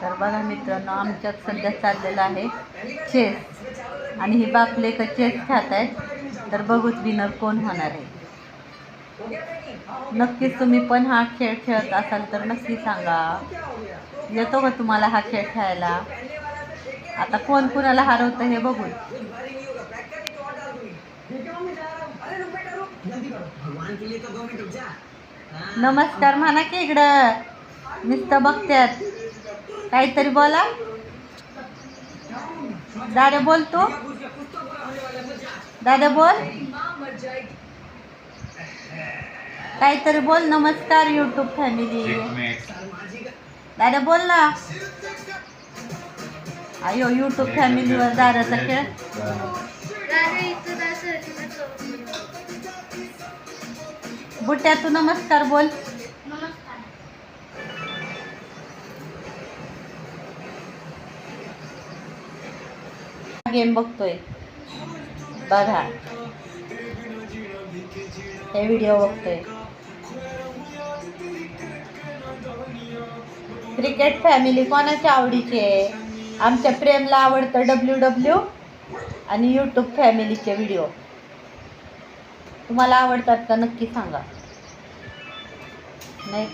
तर बघा मित्रांनो, आमच्यात सध्या चाललेलं आहे चेस आणि ही बापले का चेस खेळत आहेत. तर बघूच विनर कोण होणार आहे. नक्कीच तुम्ही पण हा खेळ खेळत असाल तर नक्की सांगा. येतो का तुम्हाला हा खेळ खेळायला? आता कोण कुणाला हरवतं हे बघू. नमस्कार म्हणा की इकडं. नुसतं बघत्यात, काहीतरी बोला. दादा बोल, तू दादा बोल, काहीतरी बोल. नमस्कार यूट्यूब फॅमिली. दादा बोल ना. अयो यूट्यूब फॅमिलीवर दादाचा खेळ. बुट्ट्या तू नमस्कार बोल. गेम बघतोय बघा, हे व्हिडिओ बघतोय. क्रिकेट फॅमिली कोणाच्या आवडीची आहे? आमच्या प्रेमला आवडतं WW आणि यूट्यूब फॅमिलीचे व्हिडिओ. तुम्हाला आवडतात का नक्की सांगा. नाही